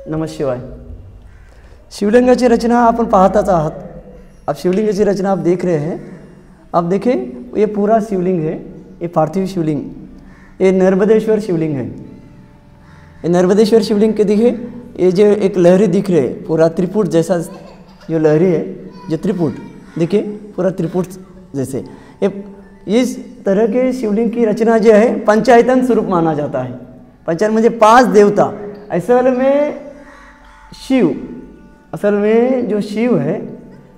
नमः शिवाय. शिवलिंगाची रचना आपण पाहताच आहात. अब शिवलिंगाची रचना आप देख रहे हैं. आप देखें ये पूरा शिवलिंग है, ये पार्थिव शिवलिंग, ये नर्मदेश्वर शिवलिंग है. ये नर्मदेश्वर शिवलिंग के दिखे ये जो एक लहरी दिख रहे है, पूरा त्रिपुट जैसा जो लहरी है, जो त्रिपुट देखिए पूरा त्रिपुट जैसे. इस तरह के शिवलिंग की रचना जो है पंचायतन स्वरूप माना जाता है. पंचायत म्हणजे 5 देवता. असल में शिव, असल में जो शिव है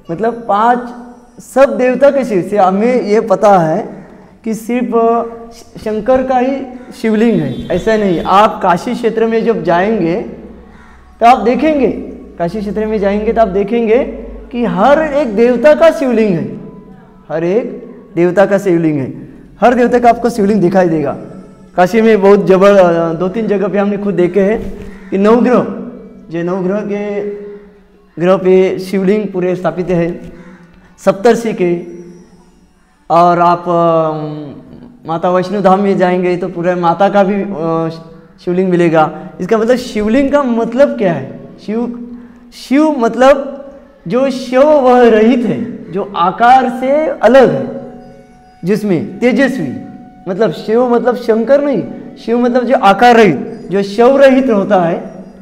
मतलब 5 सब देवता के शिव से हमें ये पता है कि सिर्फ शंकर का ही शिवलिंग है, ऐसा नहीं. आप काशी क्षेत्र में जब जाएंगे तो आप देखेंगे, काशी क्षेत्र में जाएंगे तो आप देखेंगे कि हर एक देवता का शिवलिंग है, हर एक देवता का शिवलिंग है. हर देवता का आपको शिवलिंग दिखाई देगा. काशी में बहुत 2-3 जगह पे हमने खुद देखे हैं कि नवग्रह, जो नवग्रह के ग्रह पे शिवलिंग पूरे स्थापित है. सप्तर्षि के, और आप माता वैष्णो धाम में जाएंगे तो पूरे माता का भी शिवलिंग मिलेगा. इसका मतलब शिवलिंग का मतलब क्या है? शिव मतलब जो शिव वह रहित है, जो आकार से अलग है, जिसमें तेजस्वी, मतलब शिव मतलब शंकर नहीं, शिव मतलब जो आकार रहित, जो शिव रहित होता है,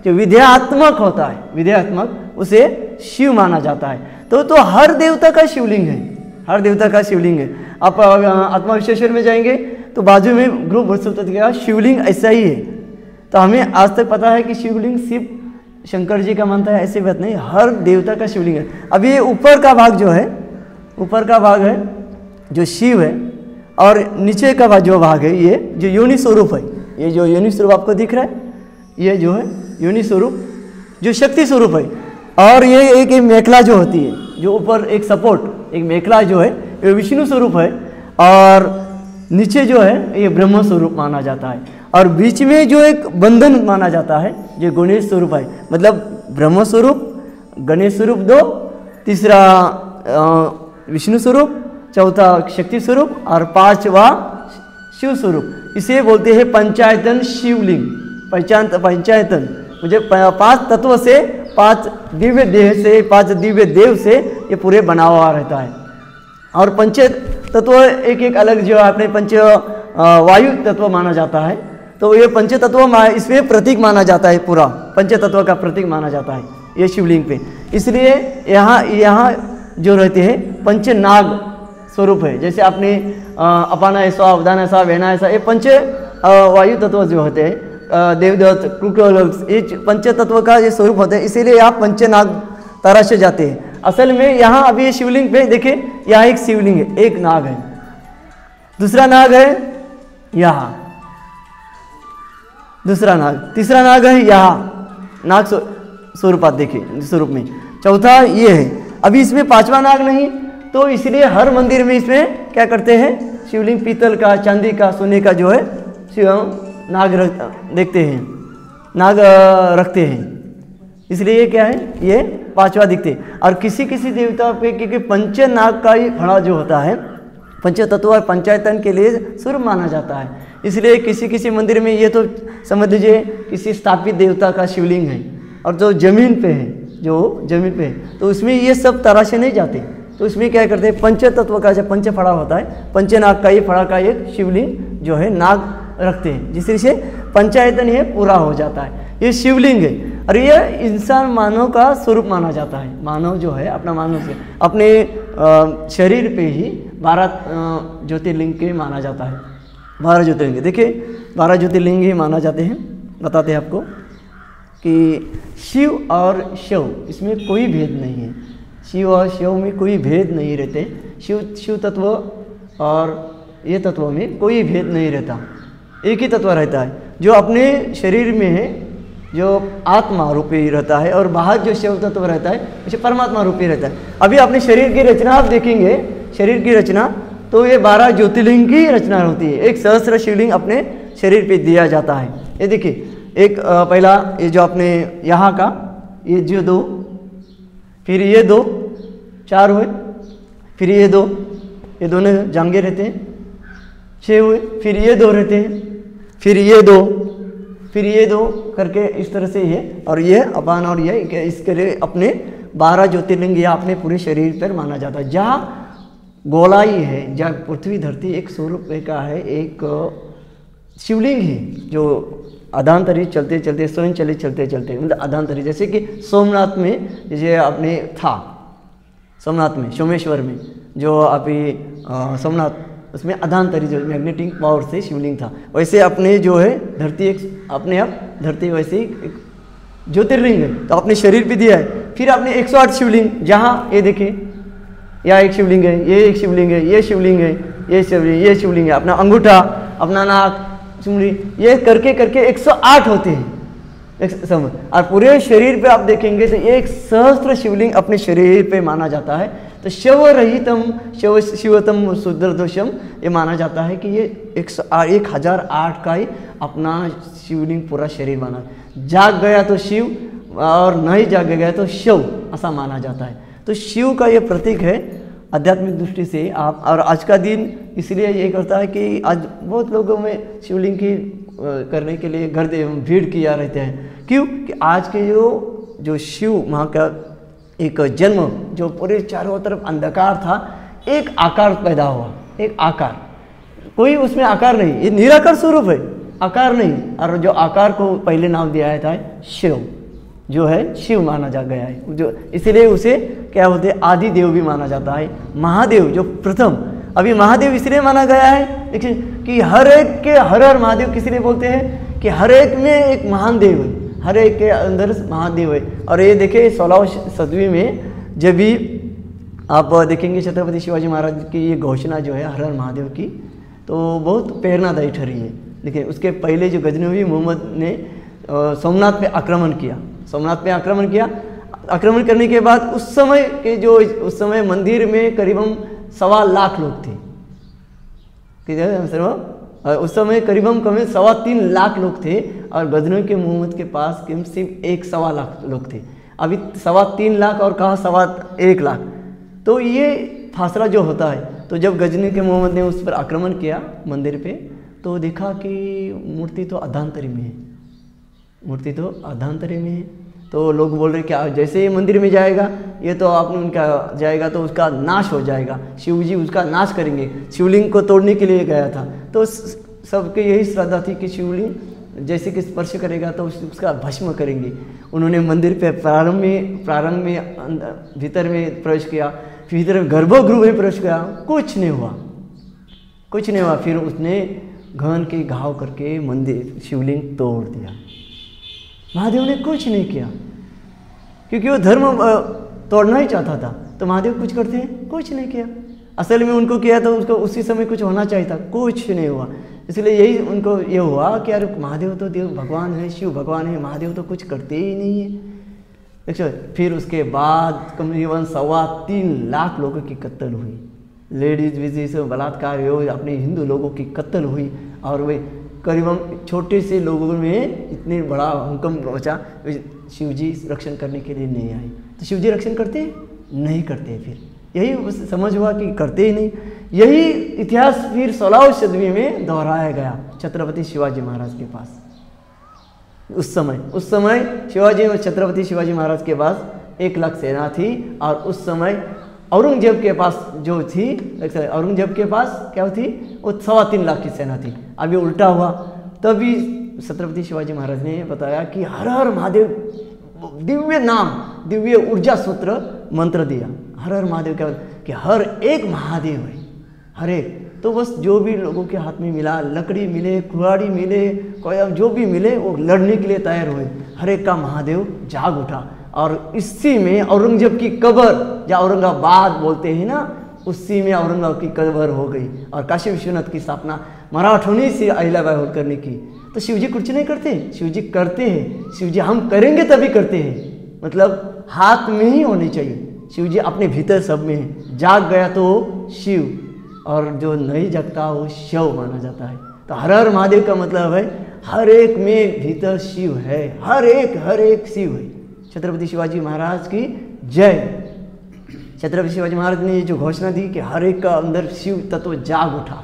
जो विद्यात्मक होता है, विद्यात्मक, उसे शिव माना जाता है. तो हर देवता का शिवलिंग है, हर देवता का शिवलिंग है. आप आत्मा विश्वेश्वर में जाएंगे तो बाजू में ग्रुप बृहस्पति का शिवलिंग ऐसा ही है. तो हमें आज तक पता है कि शिवलिंग सिर्फ शंकर जी का मानता है, ऐसी बात नहीं, हर देवता का शिवलिंग है. अब ये ऊपर का भाग जो है, ऊपर का भाग है जो शिव है, और नीचे का जो भाग है ये जो योनि स्वरूप है, ये जो योनि स्वरूप आपको दिख रहा है, ये जो है योनि स्वरूप जो शक्ति स्वरूप है. और ये एक मेखला जो होती है, जो ऊपर एक सपोर्ट, एक मेखला जो है ये विष्णु स्वरूप है, और नीचे जो है ये ब्रह्म स्वरूप माना जाता है. और बीच में जो एक बंधन माना जाता है जो गणेश स्वरूप है. मतलब ब्रह्म स्वरूप, गणेश स्वरूप 2, तीसरा विष्णु स्वरूप, चौथा शक्ति स्वरूप, और 5वां शिव स्वरूप. इसे बोलते हैं पंचायतन शिवलिंग. पंचायतन मुझे 5 तत्व से, 5 दिव्य देह से, 5 दिव्य देव से ये पूरे बना हुआ रहता है. और पंच तत्व एक अलग जो अपने पंच वायु तत्व माना जाता है. तो ये पंच तत्व इसमें प्रतीक माना जाता है, पूरा पंच तत्व का प्रतीक माना जाता है ये शिवलिंग पे. इसलिए यहाँ जो रहते हैं पंच नाग स्वरूप है. जैसे आपने अपाना ऐसा, उदान ऐसा, वेना ऐसा, ये पंच वायु तत्व जो होते हैं, देवदत्त, क्रूकलोक्स, ये पंच तत्व का ये स्वरूप होते हैं. इसीलिए आप पंचनाग तराशे जाते हैं. असल में यहाँ अभी ये शिवलिंग पे देखिए, यहाँ एक शिवलिंग है, एक नाग है, दूसरा नाग है यहाँ, दूसरा नाग, तीसरा नाग है यहाँ, नाग स्वरूप आप देखिए स्वरूप में. चौथा ये है. अभी इसमें 5वां नाग नहीं, तो इसलिए हर मंदिर में इसमें क्या करते हैं, शिवलिंग पीतल का, चांदी का, सोने का जो है नाग देखते हैं, नाग रखते हैं. इसलिए ये क्या है, ये 5वां दिखते हैं. और किसी किसी देवता पे क्योंकि पंच नाग का ही फड़ा जो होता है, पंच तत्व और पंचायतन के लिए स्वरूप माना जाता है. इसलिए किसी किसी मंदिर में ये तो समझ लीजिए किसी स्थापित देवता का शिवलिंग है, और जो जमीन पे है, जो जमीन पे है, तो उसमें ये सब तराशे नहीं जाते. तो इसमें क्या करते हैं, पंच तत्व का जो पंच फड़ा होता है, पंचनाग का ही फड़ा का एक शिवलिंग जो है नाग रखते हैं, जिससे से पंचायतन ये पूरा हो जाता है. ये शिवलिंग है. और ये इंसान मानव का स्वरूप माना जाता है. मानव जो है अपना मानव से अपने शरीर पे ही 12 ज्योतिर्लिंग के माना जाता है. 12 ज्योतिर्लिंग देखिए, 12 ज्योतिर्लिंग ही माना जाते हैं. बताते हैं आपको कि शिव और शव इसमें कोई भेद नहीं है. शिव और शव में कोई भेद नहीं रहते. शिव तत्व और ये तत्व में कोई भेद नहीं रहता, एक ही तत्व रहता है जो अपने शरीर में है, जो आत्मा रूपी रहता है, और बाहर जो शिव तत्व रहता है उसे परमात्मा रूपी रहता है. अभी अपने शरीर की रचना आप देखेंगे, शरीर की रचना तो ये 12 ज्योतिर्लिंग की रचना होती है. एक सहस्त्र शिवलिंग अपने शरीर पे दिया जाता है. ये देखिए, एक पहला ये जो अपने यहाँ का ये जो 2, फिर ये 2, 4 हुए, फिर ये 2, ये दोनों जांघे रहते हैं, 6 हुए, फिर ये 2 रहते हैं, फिर ये 2, फिर ये दो करके इस तरह से ये और ये अपान और ये इसके लिए अपने 12 ज्योतिर्लिंग या अपने पूरे शरीर पर माना जाता है। जहाँ गोलाई है, जहाँ पृथ्वी धरती एक स्वरूप का है, एक शिवलिंग है जो अधांतरी चलते चलते स्वयं चले चलते चलते मतलब अधांतरी, जैसे कि सोमनाथ में जैसे अपने था, सोमनाथ में सोमेश्वर में जो अभी सोमनाथ उसमें अधांतरी जो मैग्नेटिक पावर से शिवलिंग था, वैसे अपने जो है धरती एक अपने आप धरती वैसे ही एक ज्योतिर्लिंग है, तो अपने शरीर पे दिया है। फिर आपने 108 शिवलिंग, जहाँ ये देखें या एक शिवलिंग है, ये एक शिवलिंग है, ये शिवलिंग है, ये शिवलिंग है, अपना अंगूठा, अपना नाक, चुमड़ी, ये करके करके 108 होते हैं और पूरे शरीर पे आप देखेंगे तो एक सहस्त्र शिवलिंग अपने शरीर पे माना जाता है। तो शव रहितम शिवतम शुद्धदोषम ये माना जाता है कि ये 1008 का ही अपना शिवलिंग पूरा शरीर माना, जाग गया तो शिव और नहीं जाग गया तो शव ऐसा माना जाता है। तो शिव का ये प्रतीक है आध्यात्मिक दृष्टि से आप। और आज का दिन इसलिए ये करता है कि आज बहुत लोगों में शिवलिंग की करने के लिए घर भीड़ किया रहते हैं। क्यों कि आज के जो शिव वहाँ का एक जन्म जो पूरे चारों तरफ अंधकार था, एक आकार पैदा हुआ, एक आकार, कोई उसमें आकार नहीं, ये निराकार स्वरूप है, आकार नहीं। और जो आकार को पहले नाम दिया था शिव, जो है शिव माना जा गया है, जो इसीलिए उसे क्या होते हैं आदि देव भी माना जाता है। महादेव जो प्रथम, अभी महादेव इसलिए माना गया है देखिए कि हर एक के हर महादेव किस लिए बोलते हैं कि हर एक में एक महान देव है, हर एक के अंदर महादेव है। और ये देखिए 16वीं सदी में जब भी आप देखेंगे छत्रपति शिवाजी महाराज की ये घोषणा जो है हर हर महादेव की, तो बहुत प्रेरणादायी ठहरी है। देखिए उसके पहले जो गजनवी मोहम्मद ने सोमनाथ पे आक्रमण किया, सोमनाथ पे आक्रमण किया, आक्रमण करने के बाद उस समय मंदिर में करीबन 1.25 लाख लोग थे, उस समय करीबन 3.25 लाख लोग थे और गजनवी के मोहम्मद के पास सिर्फ 1.25 लाख लोग थे। अभी 3.25 लाख और कहा 1.25 लाख, तो ये फासला जो होता है। तो जब गजनवी के मोहम्मद ने उस पर आक्रमण किया मंदिर पे, तो देखा कि मूर्ति तो अधांतरी में है, मूर्ति तो अधांतरी में है। तो लोग बोल रहे क्या जैसे ये मंदिर में जाएगा ये तो आपने उनका जाएगा तो उसका नाश हो जाएगा, शिव जी उसका नाश करेंगे, शिवलिंग को तोड़ने के लिए गया था। तो सबके यही श्रद्धा थी कि शिवलिंग जैसे कि स्पर्श करेगा तो उसका भस्म करेंगे। उन्होंने मंदिर पे प्रारंभ में भीतर में प्रवेश किया, भीतर गर्भगृह में प्रवेश किया, कुछ नहीं हुआ, कुछ नहीं हुआ। फिर उसने घन के घाव करके मंदिर शिवलिंग तोड़ दिया। महादेव ने कुछ नहीं किया क्योंकि वो धर्म तोड़ना ही चाहता था। तो महादेव कुछ करते हैं, कुछ नहीं किया। असल में उनको किया तो उसको उसी समय कुछ होना चाहिए था, कुछ नहीं हुआ। इसलिए यही उनको ये हुआ कि यार महादेव तो देव भगवान है, शिव भगवान है, महादेव तो कुछ करते ही नहीं है। देखो फिर उसके बाद करीबन 3.25 लाख लोगों की कत्ल हुई, लेडीज विजीज बलात्कार हो, अपने हिंदू लोगों की कत्ल हुई। और वे करीबन छोटे से लोगों में इतने बड़ा हुक्म बचा, शिव जी रक्षण करने के लिए नहीं आए। तो शिव जी रक्षण करते नहीं करते, फिर यही समझ हुआ कि करते ही नहीं। यही इतिहास फिर 16वीं सदी में दोहराया गया छत्रपति शिवाजी महाराज के पास। उस समय शिवाजी और छत्रपति शिवाजी महाराज के पास 1 लाख सेना थी। और उस समय औरंगजेब के पास जो थी, औरंगजेब के पास क्या थी, वो 3.25 लाख की सेना थी। अभी उल्टा हुआ। तभी छत्रपति शिवाजी महाराज ने बताया कि हर हर महादेव दिव्य नाम, दिव्य ऊर्जा सूत्र मंत्र दिया। हर हर महादेव क्या कि हर एक महादेव है, हर एक। तो बस जो भी लोगों के हाथ में मिला, लकड़ी मिले, कुल्हाड़ी मिले, कोई जो भी मिले, वो लड़ने के लिए तैयार हुए। हर एक का महादेव जाग उठा। और इसी में औरंगजेब की कब्र, जहाँ औरंगाबाद बोलते हैं ना, उसी में औरंगाबाद की कब्र हो गई। और काशी विश्वनाथ की स्थापना मराठों से अहिल्याबाई होलकर करने की। तो शिवजी कुछ नहीं करते, शिवजी करते हैं। शिवजी हम करेंगे तभी करते हैं, मतलब हाथ में ही होनी चाहिए। शिवजी अपने भीतर सब में है। जाग गया तो शिव, और जो नहीं जगता वो शव माना जाता है। तो हर हर महादेव का मतलब है हर एक में भीतर शिव है, हर एक शिव है। छत्रपति शिवाजी महाराज की जय। छत्रपति शिवाजी महाराज ने जो घोषणा दी कि हर एक का अंदर शिव तत्व जाग उठा।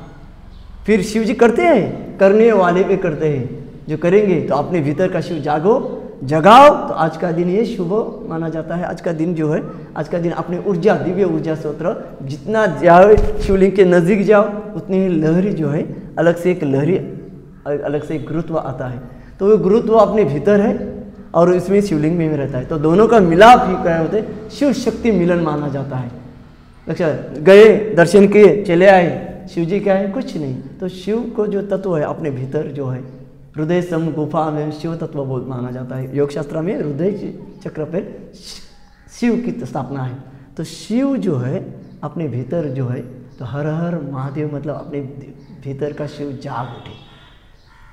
फिर शिव जी करते हैं, करने वाले पे करते हैं। जो करेंगे तो अपने भीतर का शिव जगाओ। तो आज का दिन ये शुभ माना जाता है। आज का दिन जो है, आज का दिन अपनी ऊर्जा, दिव्य ऊर्जा स्रोत जितना जाओ शिवलिंग के नज़दीक जाओ उतनी ही लहरी जो है, अलग से एक लहरी, अलग से एक गुरुत्व आता है। तो वो गुरुत्व अपने भीतर है और इसमें शिवलिंग में रहता है। तो दोनों का मिलाप ही क्या होते हैं, शिव शक्ति मिलन माना जाता है। अच्छा, गए दर्शन किए चले आए, शिव जी क्या है, कुछ नहीं। तो शिव को जो तत्व है अपने भीतर जो है, हृदय सम गुफा में शिव तत्व बहुत माना जाता है। योग शास्त्र में हृदय चक्र पर शिव की स्थापना है। तो शिव जो है अपने भीतर जो है, तो हर हर महादेव मतलब अपने भीतर का शिव जाग उठे।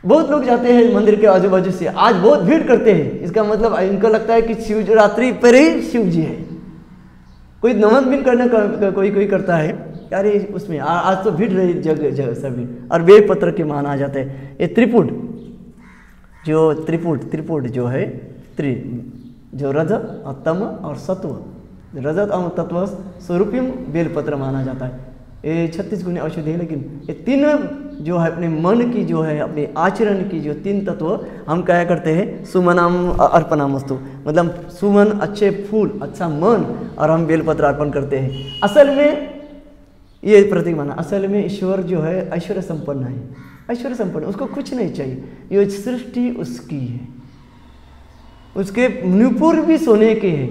बहुत लोग जाते हैं मंदिर के आजू बाजू से, आज बहुत भीड़ करते हैं। इसका मतलब इनको लगता है कि शिवरात्रि पर ही शिव जी है। कोई नमन भी करने का कोई करता है, अरे उसमें आज तो भीड़ रही जगह जगह सभी। और बेलपत्र के माना जाता है। ये त्रिपुट जो है, जो रजत और तम और सत्व, रजत और तत्व स्वरूपियम बेलपत्र माना जाता है। ये 36 गुणी औषधि है। लेकिन ये तीन जो है अपने मन की जो है, अपने आचरण की जो तीन तत्व हम क्या करते हैं, सुमनाम अर्पणामस्तु, मतलब सुमन अच्छे फूल, अच्छा मन, और हम बेलपत्र अर्पण करते हैं। असल में ये प्रतीक माना, असल में ईश्वर जो है ऐश्वर्य संपन्न है, ऐश्वर्य संपन्न, उसको कुछ नहीं चाहिए। ये सृष्टि उसकी है, उसके नुपुर भी सोने के हैं,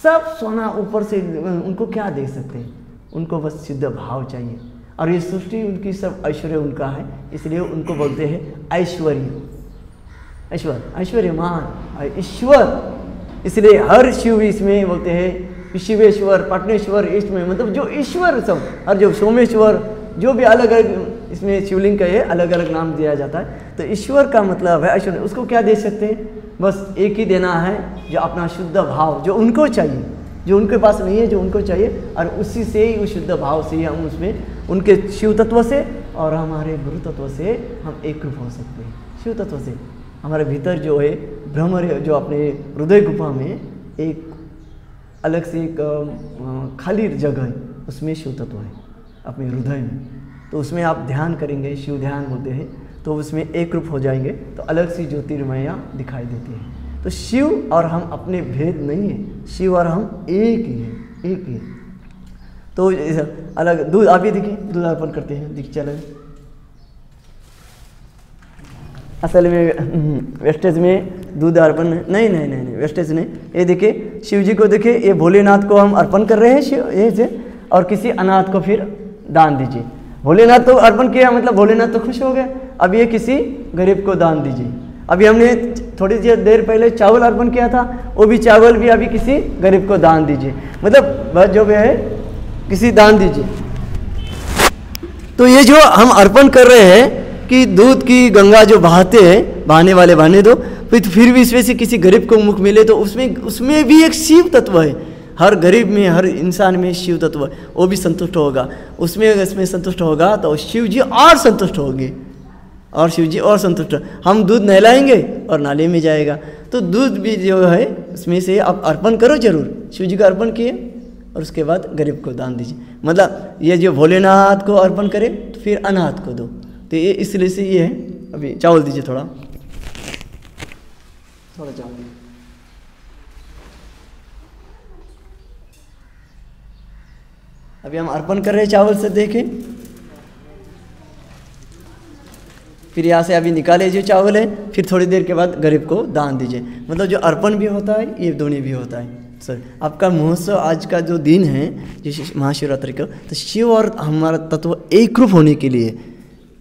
सब सोना ऊपर से, उनको क्या दे सकते हैं, उनको बस शुद्ध भाव चाहिए। और ये सृष्टि उनकी, सब ऐश्वर्य उनका है, इसलिए उनको बोलते हैं ऐश्वर्य, ऐश्वर्यमान ईश्वर। इसलिए हर शिव इसमें बोलते हैं शिवेश्वर, पटनेश्वर, ईष्ट में मतलब जो ईश्वर सब, और जो सोमेश्वर, जो भी अलग अलग इसमें शिवलिंग का ये अलग अलग नाम दिया जाता है। तो ईश्वर का मतलब है ऐश्वर्य। उसको क्या दे सकते हैं, बस एक ही देना है, जो अपना शुद्ध भाव जो उनको चाहिए, जो उनके पास नहीं है, जो उनको चाहिए, और उसी से ही, उस शुद्ध भाव से ही हम उसमें उनके शिव तत्व से और हमारे गुरु तत्व से हम एक रूप हो सकते हैं। शिव तत्व से हमारे भीतर जो है ब्रह्म, जो अपने हृदय गुफा में एक अलग से एक खाली जगह है, उसमें शिव तत्व है अपने हृदय में। तो उसमें आप ध्यान करेंगे, शिव ध्यान बोलते हैं, तो उसमें एक रूप हो जाएंगे, तो अलग सी ज्योतिर्मया दिखाई देती है। तो शिव और हम अपने भेद नहीं है, शिव और हम एक ही है, एक ही। तो अलग दूध, आप ही देखिए दूध अर्पण करते हैं, दिख चले। असल में वेस्टेज में दूध अर्पण नहीं, वेस्टेज नहीं। ये देखिए शिव जी को देखिए, ये भोलेनाथ को हम अर्पण कर रहे हैं शिव ये से, और किसी अनाथ को फिर दान दीजिए। भोलेनाथ तो अर्पण किया, मतलब भोलेनाथ तो खुश हो गए। अब ये किसी गरीब को दान दीजिए। अभी हमने थोड़ी देर पहले चावल अर्पण किया था, वो भी चावल भी अभी किसी गरीब को दान दीजिए, मतलब जो भी है किसी दान दीजिए। तो ये जो हम अर्पण कर रहे हैं कि दूध की गंगा जो बहाते हैं, बहाने वाले बहाने दो, फिर भी इसमें से किसी गरीब को मुख मिले तो उसमें भी एक शिव तत्व है। हर गरीब में, हर इंसान में शिव तत्व है, वो भी संतुष्ट होगा। इसमें संतुष्ट होगा तो शिव जी और संतुष्ट होंगे, और शिव जी और संतुष्ट। हम दूध नहलाएंगे और नाले में जाएगा। तो दूध भी जो है उसमें से आप अर्पण करो जरूर, शिव जी को अर्पण किए और उसके बाद गरीब को दान दीजिए। मतलब ये जो भोलेनाथ को अर्पण करे तो फिर अनाथ को दो। तो ये इसलिए से ये है। अभी चावल दीजिए, थोड़ा चावल। अभी हम अर्पण कर रहे हैं चावल से, देखें। फिर यहाँ से अभी निकाले जो चावल है, फिर थोड़ी देर के बाद गरीब को दान दीजिए। मतलब जो अर्पण भी होता है, ये दोनों भी होता है। सर, आपका महोत्सव आज का जो दिन है, जिस महाशिवरात्रि का, तो शिव और हमारा तत्व एक रूप होने के लिए,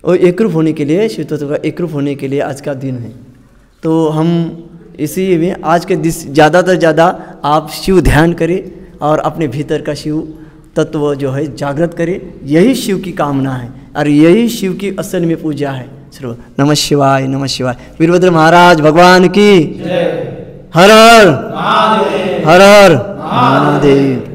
और एक रूप होने के लिए, शिव तत्व का एक रूप होने के लिए आज का दिन है। तो हम इसी में आज के दिन ज़्यादातर ज़्यादा आप शिव ध्यान करें और अपने भीतर का शिव तत्व जो है जागृत करें। यही शिव की कामना है और यही शिव की असल में पूजा है। चलो, नमः शिवाय, नमः शिवाय। वीरभद्र महाराज भगवान की हर हर महादेव।